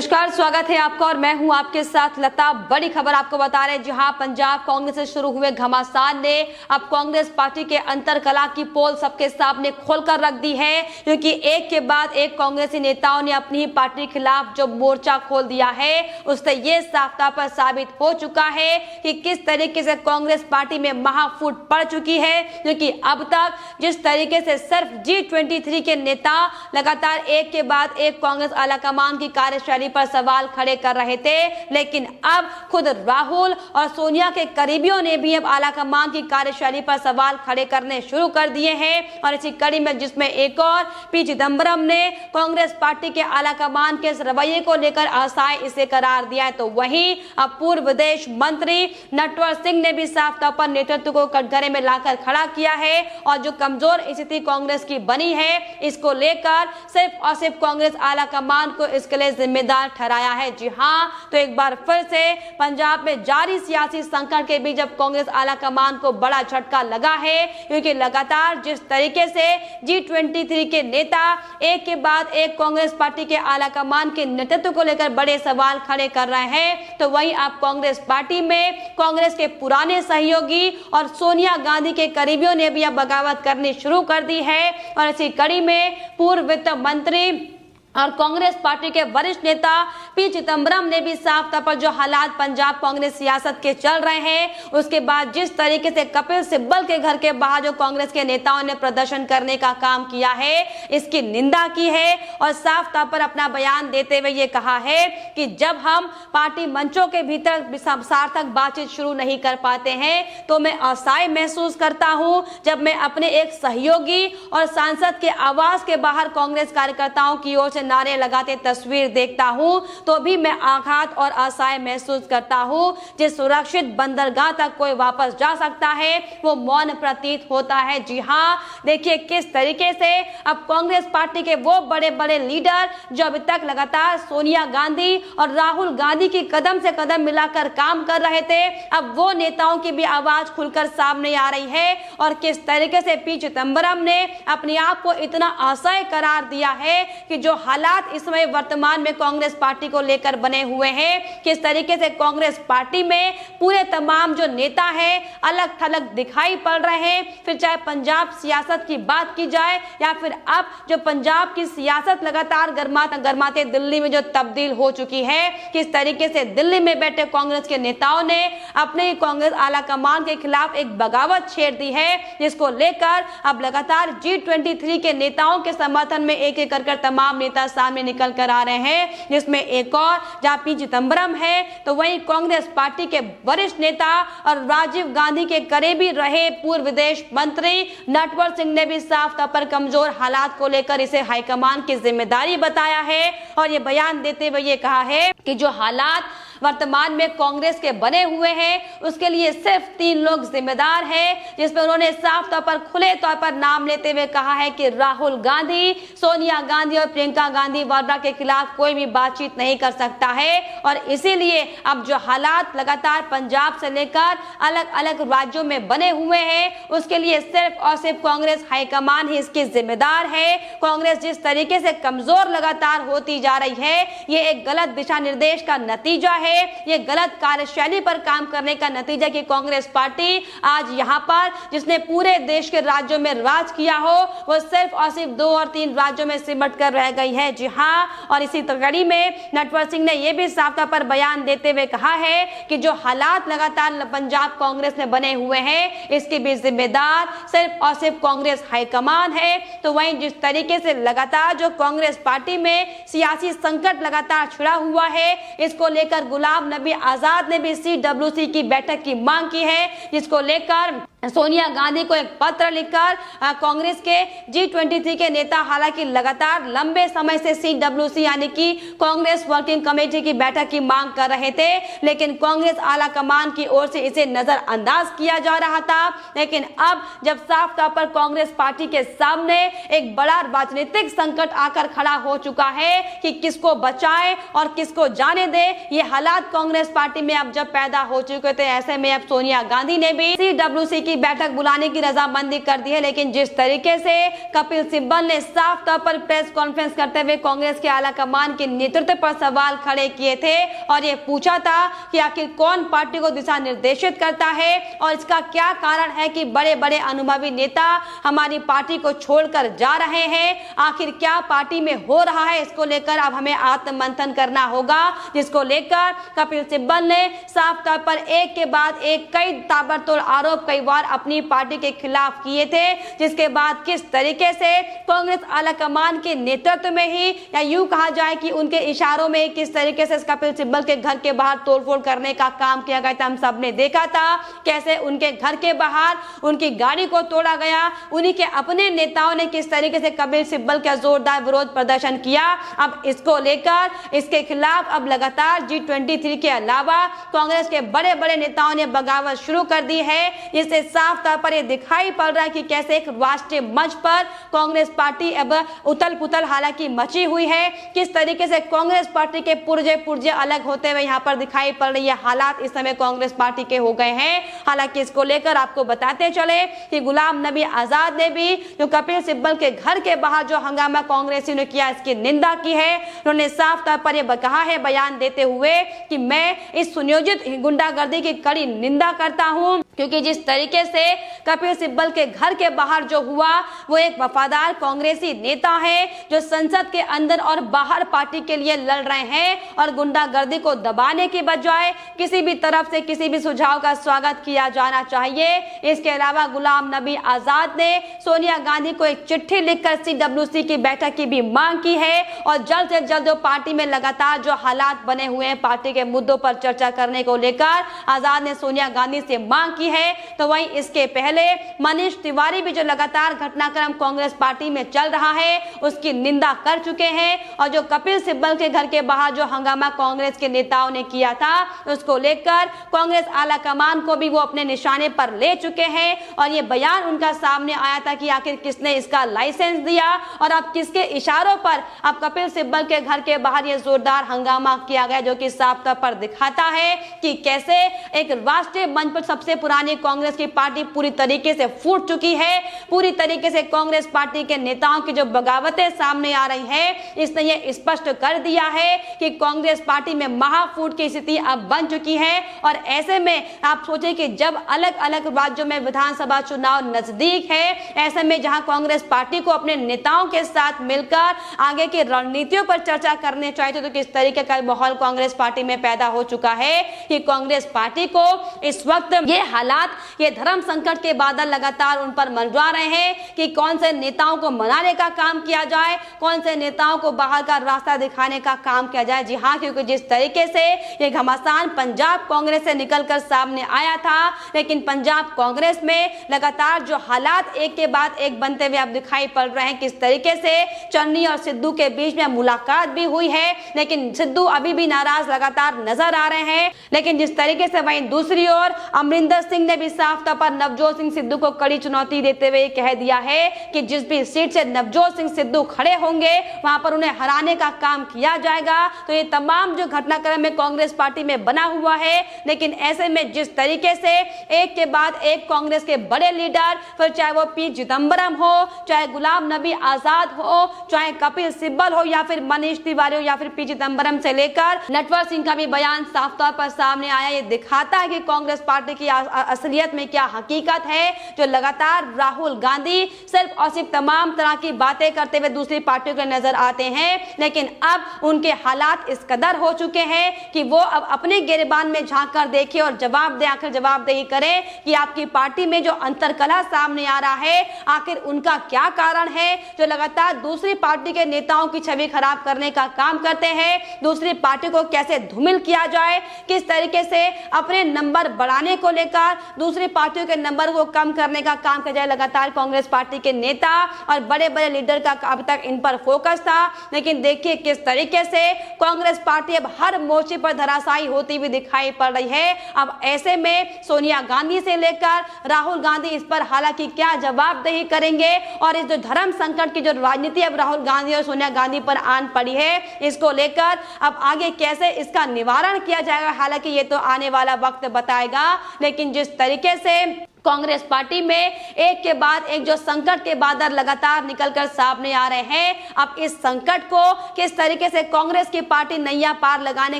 नमस्कार, स्वागत है आपका और मैं हूं आपके साथ लता। बड़ी खबर आपको बता रहे हैं, जहां पंजाब कांग्रेस से शुरू हुए घमासान ने अब कांग्रेस पार्टी के अंतरकला की पोल सबके सामने खोलकर रख दी है, क्योंकि एक के बाद एक कांग्रेसी नेताओं ने अपनी ही पार्टी के खिलाफ जो मोर्चा खोल दिया है, उससे ये साफ तौर पर साबित हो चुका है कि किस तरीके से कांग्रेस पार्टी में महाफूट पड़ चुकी है। क्योंकि अब तक जिस तरीके से सिर्फ G23 के नेता लगातार एक के बाद एक कांग्रेस आलाकमान की कार्यशैली पर सवाल खड़े कर रहे थे, लेकिन अब खुद राहुल और सोनिया के करीबियों ने भी अब आलाकमान की कार्यशैली पर सवाल खड़े करने शुरू कर दिए हैं। और इसी कड़ी में जिसमें एक और पी चिदंबरम ने कांग्रेस पार्टी के आलाकमान के इस रवैये को लेकर असहाय इसे करार दिया है, तो वहीं अब पूर्व विदेश मंत्री नटवर सिंह ने भी साफ तौर पर नेतृत्व को कटघरे में लाकर खड़ा किया है। और जो कमजोर स्थिति कांग्रेस की बनी है, इसको लेकर सिर्फ और सिर्फ कांग्रेस आलाकमान को इसके लिए जिम्मेदार ठहराया है। जी हां, तो एक बार फिर से पंजाब में जारी सियासी संकट के बीच जब कांग्रेस आलाकमान को बड़ा झटका लगा है, क्योंकि लगातार जिस तरीके से G23 के नेता एक के बाद एक कांग्रेस पार्टी के आलाकमान के नेतृत्व को लेकर बड़े सवाल खड़े कर रहे हैं, तो वहीं आप कांग्रेस पार्टी में कांग्रेस के पुराने सहयोगी और सोनिया गांधी के करीबियों ने भी अब बगावत करनी शुरू कर दी है। और इसी कड़ी में पूर्व वित्त मंत्री और कांग्रेस पार्टी के वरिष्ठ नेता पी चिदंबरम ने भी साफ तौर पर जो हालात पंजाब कांग्रेस सियासत के चल रहे हैं, उसके बाद जिस तरीके से कपिल सिब्बल के घर के बाहर जो कांग्रेस के नेताओं ने प्रदर्शन करने का काम किया है, इसकी निंदा की है और साफ तौर पर अपना बयान देते हुए ये कहा है कि जब हम पार्टी मंचों के भीतर सार्थक बातचीत शुरू नहीं कर पाते हैं तो मैं असहाय महसूस करता हूं। जब मैं अपने एक सहयोगी और सांसद के आवास के बाहर कांग्रेस कार्यकर्ताओं की ओर से नारे लगाते तस्वीर देखता हूं तो भी मैं आघात और असहाय महसूस करता हूं। जिस सुरक्षित बंदरगाह तक कोई वापस जा सकता है वो मौन प्रतीत होता है। जी हां, देखिए किस तरीके से अब कांग्रेस पार्टी के वो बड़े बड़े लीडर जो अभी तक लगातार सोनिया गांधी और राहुल गांधी की कदम से कदम मिलाकर काम कर रहे थे, अब वो नेताओं की भी आवाज खुलकर सामने आ रही है। और किस तरीके से पी चिदंबरम ने अपने आप को इतना असहाय करार दिया है कि जो हालात इस समय वर्तमान में कांग्रेस पार्टी को लेकर बने हुए हैं, किस तरीके से कांग्रेस पार्टी में पूरे तमाम जो नेता हैं अलग थलग दिखाई पड़ रहे हैं। फिर चाहे पंजाब सियासत की बात की जाए या फिर अब जो पंजाब की सियासत लगातार गरमाते दिल्ली में जो तब्दील हो चुकी है, किस तरीके से दिल्ली में बैठे कांग्रेस के नेताओं ने अपने ही कांग्रेस आलाकमान के खिलाफ एक बगावत छेड़ दी है, जिसको लेकर अब लगातार G23 के नेताओं के समर्थन में एक एक कर तमाम नेता सामने निकल कर आ रहे हैं। जिसमें एक और जहां पी चिदंबरम है, तो वहीं कांग्रेस पार्टी के वरिष्ठ नेता और राजीव गांधी के करीबी रहे पूर्व विदेश मंत्री नटवर सिंह ने भी साफ तौर पर कमजोर हालात को लेकर इसे हाईकमान की जिम्मेदारी बताया है। और ये बयान देते हुए ये कहा है कि जो हालात वर्तमान में कांग्रेस के बने हुए हैं, उसके लिए सिर्फ 3 लोग जिम्मेदार हैं, जिसमें उन्होंने साफ तौर पर खुले तौर पर नाम लेते हुए कहा है कि राहुल गांधी, सोनिया गांधी और प्रियंका गांधी वाड्रा के खिलाफ कोई भी बातचीत नहीं कर सकता है। और इसीलिए अब जो हालात लगातार पंजाब से लेकर अलग अलग राज्यों में बने हुए हैं, उसके लिए सिर्फ और सिर्फ कांग्रेस हाईकमान ही इसकी जिम्मेदार है। कांग्रेस जिस तरीके से कमजोर लगातार होती जा रही है, ये एक गलत दिशा निर्देश का नतीजा है, ये गलत कार्यशैली पर काम करने का नतीजा कि कांग्रेस पार्टी आज यहां पर जिसने पूरे देश के राज्यों में राज किया हो, वो सिर्फ और सिर्फ 2 और 3 राज्यों में सिमट कर रह गई है। जी हां, और इसी कड़ी में नटवर सिंह ने यह भी साफ तौर पर बयान देते हुए कहा है कि जो हालात लगातार पंजाब कांग्रेस में बने हुए हैं, इसकी भी जिम्मेदार सिर्फ और सिर्फ कांग्रेस हाईकमान है। तो वहीं जिस तरीके से लगातार जो कांग्रेस पार्टी में सियासी संकट लगातार छिड़ा हुआ है, इसको लेकर गुलाम नबी आजाद ने भी CWC की बैठक की मांग की है, जिसको लेकर सोनिया गांधी को एक पत्र लिखकर कांग्रेस के G23 के नेता हालांकि लगातार लंबे समय से CWC यानी कि कांग्रेस वर्किंग कमेटी की बैठक की मांग कर रहे थे, लेकिन कांग्रेस आलाकमान की ओर से इसे नजरअंदाज किया जा रहा था। लेकिन अब जब साफ तौर पर कांग्रेस पार्टी के सामने एक बड़ा राजनीतिक संकट आकर खड़ा हो चुका है कि किसको बचाए और किसको जाने दे, ये हालात कांग्रेस पार्टी में अब जब पैदा हो चुके थे, ऐसे में अब सोनिया गांधी ने भी CWC की की बैठक बुलाने की रजामंदी कर दी है। लेकिन जिस तरीके से कपिल सिब्बल ने साफ तौर पर प्रेस कॉन्फ्रेंस करते हुए कांग्रेस के आला कमान के नेतृत्व पर सवाल खड़े किए थे और ये पूछा था कि आखिर कौन पार्टी को दिशा निर्देशित करता है और इसका क्या कारण है कि बड़े बड़े अनुभवी नेता हमारी पार्टी को छोड़कर जा रहे हैं, आखिर क्या पार्टी में हो रहा है, इसको लेकर अब हमें आत्ममंथन करना होगा। जिसको लेकर कपिल सिब्बल ने साफ तौर पर एक के बाद एक कई ताबड़तोड़ आरोप कई बार अपनी पार्टी के खिलाफ किए थे, जिसके बाद किस तरीके से कांग्रेस आलाकमान के नेतृत्व में ही या यूं कहा जाए कि उनके इशारों में किस तरीके से कपिल सिब्बल के घर के बाहर तोड़फोड़ करने का काम किया गया था। हम सब ने देखा था कैसे उनके घर के बाहर उनकी गाड़ी को तोड़ा गया, उन्हीं के अपने नेताओं ने किस तरीके से कपिल सिब्बल का जोरदार विरोध प्रदर्शन किया। अब इसको लेकर इसके खिलाफ अब लगातार G23 के अलावा कांग्रेस के बड़े बड़े नेताओं ने बगावत शुरू कर दी है, जिससे साफ तौर पर यह दिखाई पड़ रहा है कि कैसे एक राष्ट्रीय मंच पर कांग्रेस पार्टी अब उथल पुथल हालांकि मची हुई है। किस तरीके से कांग्रेस पार्टी के पुर्जे अलग होते हुए यहाँ पर दिखाई पड़ रही है। हालात इस समय कांग्रेस पार्टी के हो गए हैं। हालांकि इसको लेकर आपको बताते चले कि गुलाम नबी आजाद ने भी जो कपिल सिब्बल के घर के बाहर जो हंगामा कांग्रेसियों ने किया इसकी निंदा की है। उन्होंने साफ तौर पर यह कहा है बयान देते हुए कि मैं इस सुनियोजित गुंडागर्दी की कड़ी निंदा करता हूं, क्योंकि जिस तरीके से कपिल सिब्बल के घर के बाहर जो हुआ वो एक वफादार कांग्रेसी नेता है जो संसद के अंदर और बाहर पार्टी के लिए लड़ रहे हैं और गुंडागर्दी को दबाने के बजाय किसी भी तरफ से किसी भी सुझाव का स्वागत किया जाना चाहिए। इसके अलावा गुलाम नबी आजाद ने सोनिया गांधी को एक चिट्ठी लिखकर CWC की बैठक की भी मांग की है और जल्द से जल्द जो पार्टी में लगातार जो हालात बने हुए हैं पार्टी के मुद्दों पर चर्चा करने को लेकर आजाद ने सोनिया गांधी से मांग की है। तो वहीं इसके पहले मनीष तिवारी भी जो लगातार घटनाक्रम कांग्रेस पार्टी में चल रहा है उसकी निंदा कर चुके हैं और जो कपिल सिब्बल के घर के बाहर जो हंगामा कांग्रेस के नेताओं ने किया था उसको लेकर कांग्रेस आला कमान को भी वो अपने निशाने पर ले चुके हैं और ये बयान उनका सामने आया था कि आखिर किसने इसका लाइसेंस दिया और अब किसके इशारों पर अब कपिल सिब्बल के घर के बाहर ये जोरदार हंगामा किया गया, जो कि साफ तौर पर दिखाता है कि कैसे एक राष्ट्रीय मंच पर सबसे पुरानी कांग्रेस की पार्टी पूरी तरीके से फूट चुकी है। पूरी तरीके से कांग्रेस पार्टी के नेताओं की जो बगावतें सामने आ रही है इसने ये स्पष्ट कर दिया है कि कांग्रेस पार्टी में महाफूट की स्थिति अब बन चुकी है। और ऐसे में आप सोचें कि जब अलग अलग राज्यों में विधानसभा चुनाव नजदीक है, ऐसे में जहां कांग्रेस पार्टी को अपने नेताओं के साथ मिलकर आगे की रणनीतियों पर चर्चा करनी चाहिए, तो किस तरीके का माहौल कांग्रेस पार्टी में पैदा हो चुका है कि कांग्रेस पार्टी को इस वक्त ये हालात, ये धर्म संकट के बादल लगातार उन पर मंडरा रहे हैं कि कौन से नेताओं को मनाने का काम किया जाए, कौन से नेताओं को बाहर का रास्ता दिखाने का काम किया जाए। जी हाँ, क्योंकि जिस तरीके से ये घमासान पंजाब कांग्रेस से निकलकर सामने आया था, लेकिन पंजाब कांग्रेस में लगातार जो हालात एक के बाद एक बनते हुए अब दिखाई पड़ रहे हैं। किस तरीके से चन्नी और सिद्धू के बीच में मुलाकात भी हुई है, लेकिन सिद्धू अभी भी नाराज लगातार नजर आ रहे हैं। लेकिन जिस तरीके से वहीं दूसरी ओर अमरिंदर सिंह ने भी साफ तौर पर नवजोत सिंह सिद्धू को कड़ी चुनौती देते हुए कह दिया है कि जिस भी सीट से नवजोत सिंह सिद्धू खड़े होंगे वहां पर उन्हें हराने का काम किया जाएगा। तो ये तमाम जो घटनाक्रम में कांग्रेस पार्टी में बना हुआ है, लेकिन ऐसे में जिस तरीके से एक के बाद एक कांग्रेस के बड़े लीडर, फिर चाहे वो पी चिदम्बरम हो, चाहे गुलाम नबी आजाद हो, चाहे कपिल सिब्बल हो या फिर मनीष तिवारी हो या फिर पी चिदम्बरम से लेकर नटवर सिंह का भी बयान साफ तौर पर सामने आया। ये दिखाता है कि कांग्रेस पार्टी की असलियत में क्या हकीकत है, जो लगातार राहुल गांधी सिर्फ और सिर्फ तमाम तरह की बातें करते हुए दूसरी पार्टियों के नजर आते हैं, लेकिन अब उनके हालात इस कदर हो चुके हैं कि वो अब अपने गिरबान में झांक कर देखें और जवाब दे, आखिर जवाबदेही करें कि आपकी पार्टी में जो अंतरकलह सामने आ रहा है आखिर उनका क्या कारण है, जो लगातार दूसरी पार्टी के नेताओं की छवि खराब करने का काम करते हैं। दूसरी पार्टी को कैसे धूमिल किया जाए, किस तरीके से अपने नंबर बढ़ाने को लेकर दूसरी पार्टियों के नंबर को कम करने का काम किया जाए, लगातार कांग्रेस पार्टी के नेता और बड़े बड़े लीडर का अब तक इन पर फोकस था। लेकिन देखिए किस तरीके से कांग्रेस पार्टी अब हर मोर्चे पर धराशायी होती हुई दिखाई पड़ रही है। अब ऐसे में सोनिया गांधी से लेकर राहुल गांधी इस पर हालांकि क्या जवाबदेही करेंगे और इस जो धर्म संकट की जो राजनीति अब राहुल गांधी और सोनिया गांधी पर आन पड़ी है, इसको लेकर अब आगे कैसे इसका निवारण किया जाएगा, हालांकि ये तो आने वाला वक्त बताएगा। लेकिन जिस तरीके से कांग्रेस पार्टी में एक के बाद एक जो संकट के बादल लगातार निकलकर सामने आ रहे हैं। अब इस संकट को किस तरीके से कांग्रेस की पार्टी नैया पार लगाने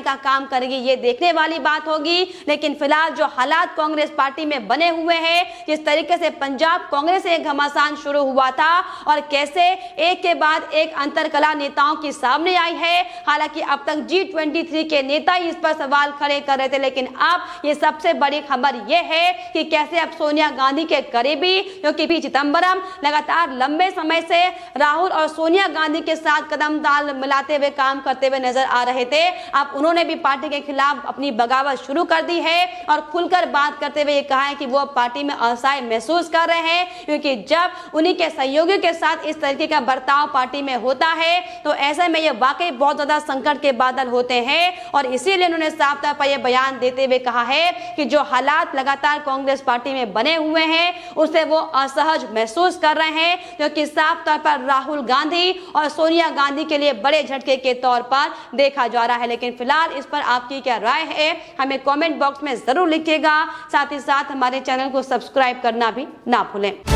का काम करेगी, ये देखने वाली बात होगी। लेकिन फिलहाल जो हालात कांग्रेस पार्टी में बने हुए हैं, जिस तरीके से पंजाब कांग्रेस से घमासान शुरू हुआ था और कैसे एक के बाद एक अंतरकला नेताओं की सामने आई है। हालांकि अब तक G23 के नेता इस पर सवाल खड़े कर रहे थे, लेकिन अब ये सबसे बड़ी खबर यह है कि कैसे अब सोनिया गांधी के करीबी, क्योंकि पी चिदंबरम लगातार लंबे समय से राहुल और सोनिया गांधी के साथ कदम ताल मिलाते हुए काम करते हुए नजर आ रहे थे। अब उन्होंने भी पार्टी के खिलाफ अपनी बगावत शुरू कर दी है और खुलकर बात करते हुए कहा है कि वो पार्टी में असहाय महसूस कर रहे हैं, क्योंकि जब उन्हीं के सहयोगियों के साथ इस तरीके का बर्ताव पार्टी में होता है तो ऐसे में ये वाकई बहुत ज्यादा संकट के बादल होते हैं। और इसीलिए उन्होंने साफ तौर पर यह बयान देते हुए कहा है कि जो हालात लगातार कांग्रेस पार्टी में बने हुए हैं उसे वो असहज महसूस कर रहे हैं, क्योंकि साफ तौर पर राहुल गांधी और सोनिया गांधी के लिए बड़े झटके के तौर पर देखा जा रहा है। लेकिन फिलहाल इस पर आपकी क्या राय है, हमें कमेंट बॉक्स में जरूर लिखिएगा। साथ ही साथ हमारे चैनल को सब्सक्राइब करना भी ना भूलें।